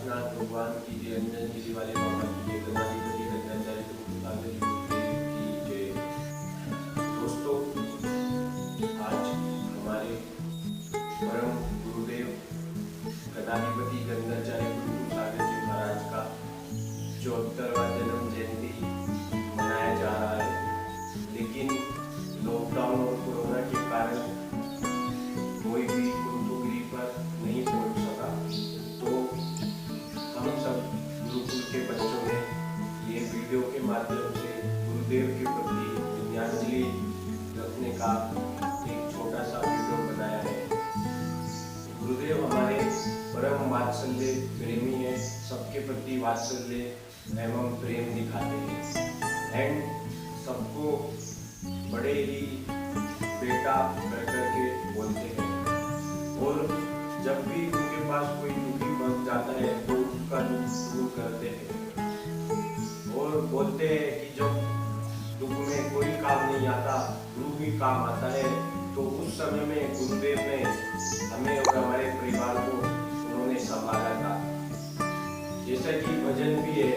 नाथ भगवान की जय, अंजन गिरी वाले बाबा की जय, गणाधिपति गंगाचार्य सागर की जय। दोस्तों, आज हमारे परम गुरुदेव गणाधिपति गंगाचार्य सागर जी महाराज का 74वां जन्म जयंती मनाया जा रहा है, लेकिन लॉकडाउन और कोरोना के कारण कोई भी कुंतुगिरी पर नहीं पहुंच सका। तो हम सब गुरुकुल के बच्चों ने ये वीडियो के माध्यम से गुरुदेव के प्रति पुण्यांजलि रखने का एक छोटा सा वीडियो बनाया है। गुरुदेव हमारे परम वात्सल्य प्रेमी है, सबके प्रति वात्सल्य एवं प्रेम दिखाते हैं एंड सबको बड़े ही बेटा करके बोलते हैं, और जब भी उनके पास कोई दुखी बन जाता है तो उसका दुख दूर करते हैं और बोलते हैं कि जब दुख में कोई काम नहीं आता, गुरु ही काम आता है। तो उस समय में गुरुदेव ने हमें और हमारे परिवार को उन्होंने संभाला था। जैसा कि भजन भी है,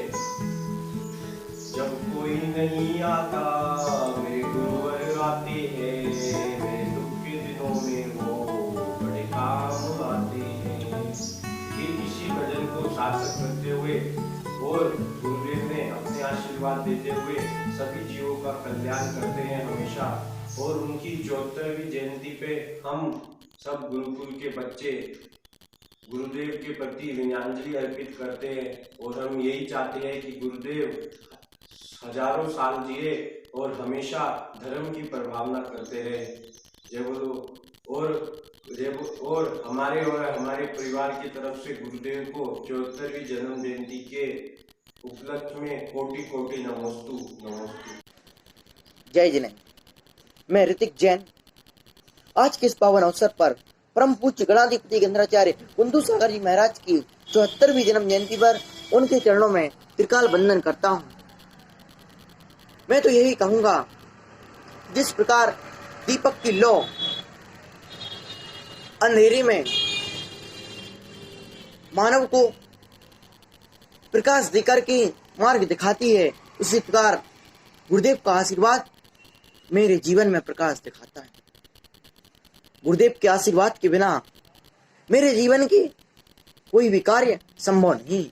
जब कोई नहीं आता मेरे गुरुवर आते हैं, मेरे दुख के दिनों में वो बड़े काम आते हैं। ये इसी भजन को सार्थक करते हुए और गुरुदेव ने अपने आशीर्वाद देते हुए सभी जीवों का कल्याण करते हैं हमेशा। और उनकी 74वीं जयंती पे हम सब गुरुकुल के बच्चे गुरुदेव के प्रति विनयान्जलि अर्पित करते हैं, और हम यही चाहते हैं कि गुरुदेव हजारों साल जिए और हमेशा धर्म की प्रभावना करते रहे। जय बोलो। और हमारे परिवार की तरफ से गुरुदेव को 74वीं जन्म जयंती के उपलक्ष्य में कोटि कोटि नमोस्तु नमोस्तु। जय जिनेन्द्र। मैं ऋतिक जैन आज के इस पावन अवसर पर परम पूज्य गणाधिपति गंगाचार्य कुंदू सागर जी महाराज की 74वीं जन्म जयंती पर उनके चरणों में त्रिकाल बंदन करता हूँ। मैं तो यही कहूंगा, जिस प्रकार दीपक की लौ अंधेरे में मानव को प्रकाश देकर के मार्ग दिखाती है, उसी प्रकार गुरुदेव का आशीर्वाद मेरे जीवन में प्रकाश दिखाता है। गुरुदेव के आशीर्वाद के बिना मेरे जीवन के कोई भी कार्य संभव नहीं।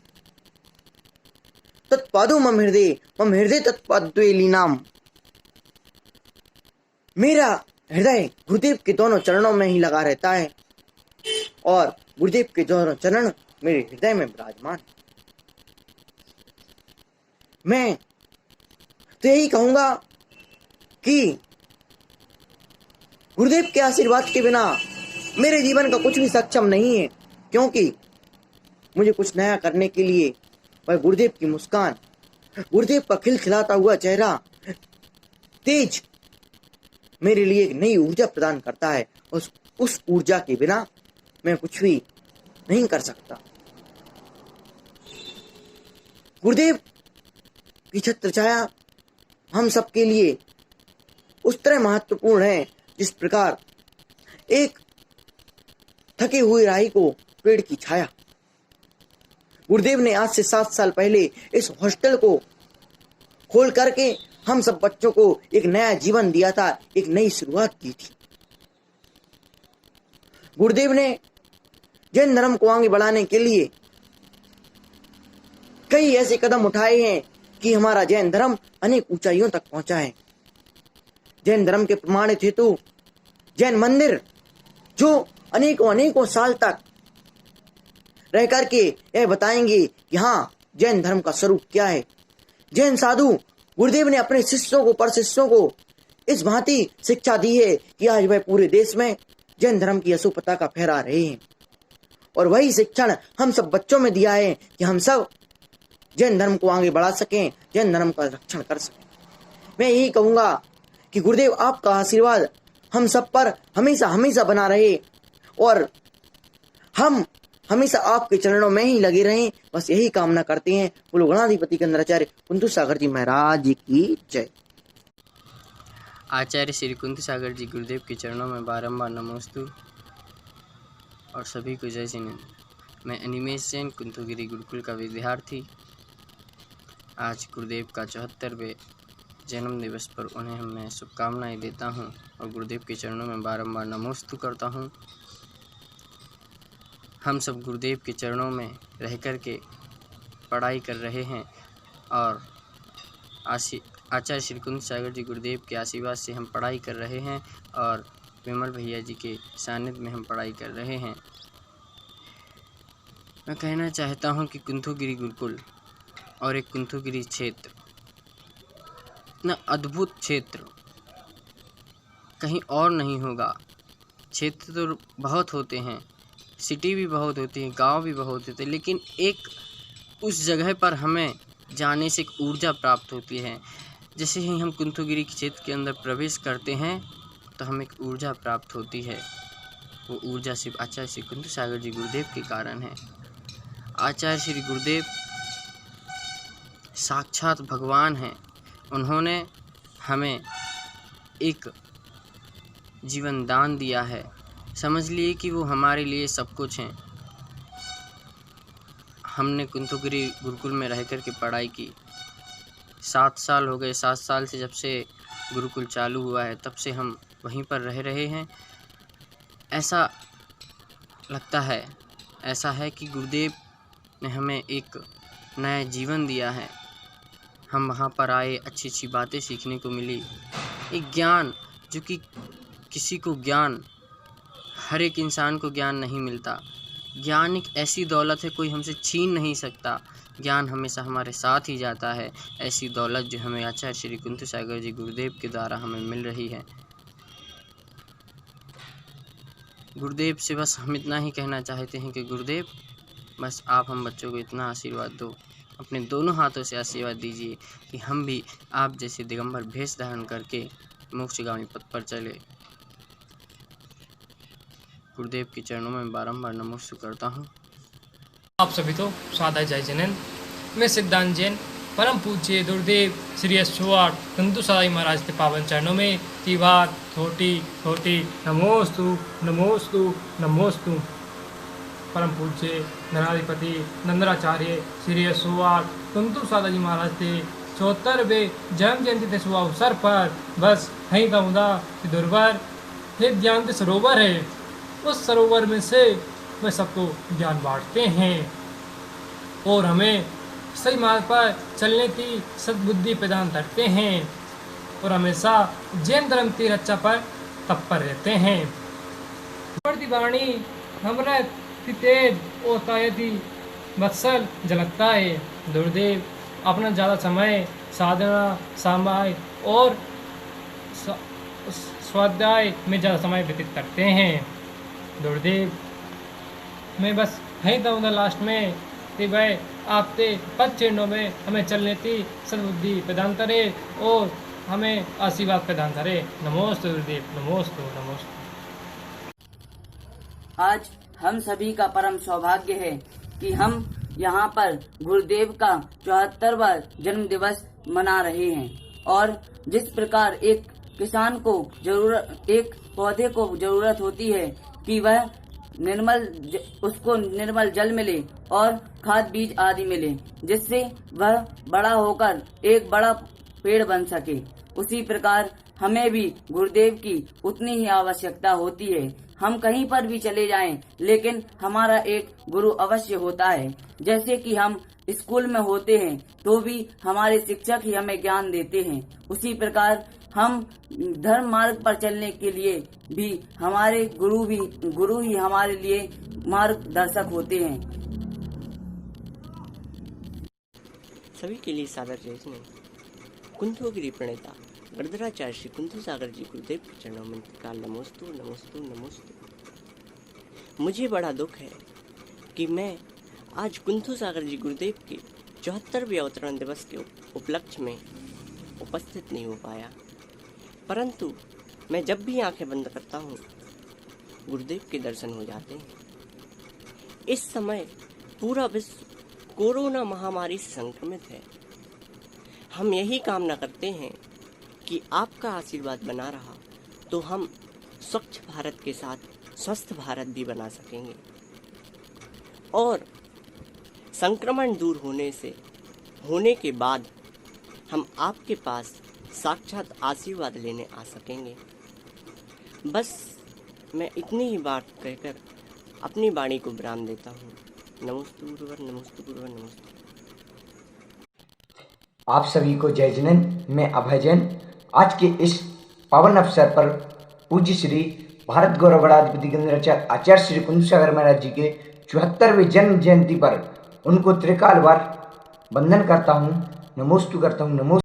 तत्पादो मम हृदय तत्पादे लीनाम। मेरा हृदय गुरुदेव के दोनों चरणों में ही लगा रहता है और गुरुदेव के दोनों चरण मेरे हृदय में विराजमान। मैं तो यही कहूंगा कि गुरुदेव के आशीर्वाद के बिना मेरे जीवन का कुछ भी सक्षम नहीं है, क्योंकि मुझे कुछ नया करने के लिए वह गुरुदेव की मुस्कान, गुरुदेव का खिलखिलाता हुआ चेहरा तेज मेरे लिए एक नई ऊर्जा प्रदान करता है। उस ऊर्जा के बिना मैं कुछ भी नहीं कर सकता। गुरुदेव की छत्र छाया हम सबके लिए उस तरह महत्वपूर्ण है, जिस प्रकार एक थके हुए राही को पेड़ की छाया। गुरुदेव ने आज से 7 साल पहले इस हॉस्टल को खोल करके हम सब बच्चों को एक नया जीवन दिया था, एक नई शुरुआत की थी। गुरुदेव ने जैन धर्म को आगे बढ़ाने के लिए कई ऐसे कदम उठाए हैं कि हमारा जैन धर्म अनेक ऊंचाइयों तक पहुंचा है। जैन धर्म के प्रमाणित हेतु जैन मंदिर जो अनेकों साल तक रह करके यह बताएंगे कि हाँ, जैन धर्म का स्वरूप क्या है। जैन साधु गुरुदेव ने अपने शिष्यों को, पर शिष्यों को इस भांति शिक्षा दी है कि आज वह पूरे देश में जैन धर्म की यशो पताका फहरा रहे हैं। और वही शिक्षण हम सब बच्चों में दिया है कि हम सब जैन धर्म को आगे बढ़ा सकें, जैन धर्म का रक्षण कर सकें। मैं यही कहूंगा कि गुरुदेव आपका आशीर्वाद हम सब पर हमेशा हमेशा बना रहे और हम हमेशा आपके चरणों में ही लगे रहें, बस यही कामना करते हैं। बोलो गणाधिपति गंगाचार्य कुंदू सागर जी महाराज की जय। आचार्य श्री कुंती सागर जी गुरुदेव के चरणों में बारंबार नमोस्तु और सभी को जय जिनेन्द्र। मैं अनिमेश जैन कुंथुगिरी गुरुकुल का विद्यार्थी आज गुरुदेव का 74वें जन्म दिवस पर उन्हें मैं शुभकामनाएं देता हूं और गुरुदेव के चरणों में बारंबार नमोस्तु करता हूं। हम सब गुरुदेव के चरणों में रह कर के पढ़ाई कर रहे हैं और आचार्य श्री कुंथ सागर जी गुरुदेव के आशीर्वाद से हम पढ़ाई कर रहे हैं और विमल भैया जी के सानिध्य में हम पढ़ाई कर रहे हैं। मैं कहना चाहता हूं कि कुंथुगिरी गुरुकुल और एक कुंथुगिरी क्षेत्र इतना अद्भुत क्षेत्र कहीं और नहीं होगा। क्षेत्र तो बहुत होते हैं, सिटी भी बहुत होती है, गांव भी बहुत होते हैं, लेकिन एक उस जगह पर हमें जाने से एक ऊर्जा प्राप्त होती है। जैसे ही हम कुंथुगिरी क्षेत्र के अंदर प्रवेश करते हैं तो हमें एक ऊर्जा प्राप्त होती है। वो ऊर्जा सिर्फ आचार्य श्री कुंथ सागर जी गुरुदेव के कारण है। आचार्य श्री गुरुदेव साक्षात भगवान हैं। उन्होंने हमें एक जीवन दान दिया है। समझ लिए कि वो हमारे लिए सब कुछ हैं। हमने कुंथुगिरी गुरुकुल में रह कर के पढ़ाई की। 7 साल हो गए। 7 साल से जब से गुरुकुल चालू हुआ है तब से हम वहीं पर रह रहे हैं। ऐसा लगता है, ऐसा है कि गुरुदेव ने हमें एक नया जीवन दिया है। हम वहाँ पर आए, अच्छी अच्छी बातें सीखने को मिली। एक ज्ञान जो कि किसी को ज्ञान, हर एक इंसान को ज्ञान नहीं मिलता। ज्ञान एक ऐसी दौलत है, कोई हमसे छीन नहीं सकता। ज्ञान हमेशा हमारे साथ ही जाता है। ऐसी दौलत जो हमें आचार्य श्री कुंथ सागर जी गुरुदेव के द्वारा हमें मिल रही है। गुरुदेव से बस हम इतना ही कहना चाहते हैं कि गुरुदेव बस आप हम बच्चों को इतना आशीर्वाद दो, अपने दोनों हाथों से आशीर्वाद दीजिए कि हम भी आप जैसे दिगंबर भेष धारण करके मोक्षगामी पथ पर चले। गुरुदेव के चरणों में बारंबार नमोस्तु करता हूँ। आप सभी को सादर जय जैन। मैं सिद्धांत जैन परम पूज्य गुरुदेव श्री 808 कुंथ सागर महाराज के पावन चरणों में तीबार थोटी थोटी नमोस्तु नमोस्तु नमोस्तु। परम पूज्य धनाधिपति नंदराचार्य श्री 808 कुंथ सागर जी महाराज के 74वें जन्म जयंती के शुभ अवसर पर बस यही कहूँगा कि दुर्बर एक ज्ञान के सरोवर है। उस सरोवर में से वे सबको ज्ञान बांटते हैं और हमें सही मार्ग पर चलने की सद्बुद्धि प्रदान करते हैं और हमेशा जैन धर्म की रक्षा पर तत्पर रहते हैं। प्रतिवाणी हमरा तेज होता यदि वत्सल झलकता है। गुरुदेव अपना ज़्यादा समय साधना, सामाय और स्वाध्याय में ज़्यादा समय व्यतीत करते हैं। गुरुदेव मैं बस यही कहूँगा लास्ट में कि भाई आपके पद चिन्हों में हमें चलने की सद्बुद्धि प्रदान करे और हमें आशीर्वाद प्रदान करे। नमोस्तु गुरुदेव, नमोस्तु नमोस्तु। आज हम सभी का परम सौभाग्य है कि हम यहाँ पर गुरुदेव का 74वां जन्म दिवस मना रहे हैं और जिस प्रकार एक किसान को एक पौधे को जरूरत होती है कि वह उसको निर्मल जल मिले और खाद बीज आदि मिले, जिससे वह बड़ा होकर एक बड़ा पेड़ बन सके, उसी प्रकार हमें भी गुरुदेव की उतनी ही आवश्यकता होती है। हम कहीं पर भी चले जाएं, लेकिन हमारा एक गुरु अवश्य होता है। जैसे कि हम स्कूल में होते हैं तो भी हमारे शिक्षक ही हमें ज्ञान देते हैं, उसी प्रकार हम धर्म मार्ग पर चलने के लिए भी हमारे गुरु ही हमारे लिए मार्गदर्शक होते हैं। सभी के लिए सादर जय जैन। कुंथुगिरी प्रणेता वरदराचार्य श्री कुंथ सागर जी गुरुदेव के चरणों में काल नमोस्तु नमोस्तु नमोस्तु। मुझे बड़ा दुख है कि मैं आज कुंथ सागर जी गुरुदेव के 74वें अवतरण दिवस के उपलक्ष्य में उपस्थित नहीं हो पाया, परंतु मैं जब भी आंखें बंद करता हूँ गुरुदेव के दर्शन हो जाते हैं। इस समय पूरा विश्व कोरोना महामारी से संक्रमित है। हम यही कामना करते हैं कि आपका आशीर्वाद बना रहा तो हम स्वच्छ भारत के साथ स्वस्थ भारत भी बना सकेंगे। और संक्रमण दूर होने के बाद हम आपके पास साक्षात आशीर्वाद लेने आ सकेंगे। बस मैं इतनी ही बात कहकर अपनी वाणी को विराम देता हूँ। नमोस्तु गुरुवर, नमोस्तु गुरुवर, नमोस्तु। आप सभी को जय जिनेंद्र। मैं अभय जैन। आज के इस पावन अवसर पर पूज्य श्री भारत गौरव गणाधिपति केंद्राचार्य आचार्य श्री कुंदू सागर महाराज जी के 74वें जन्म जयंती पर उनको त्रिकाल बार वंदन करता हूँ, नमोस्तु करता हूँ। नमो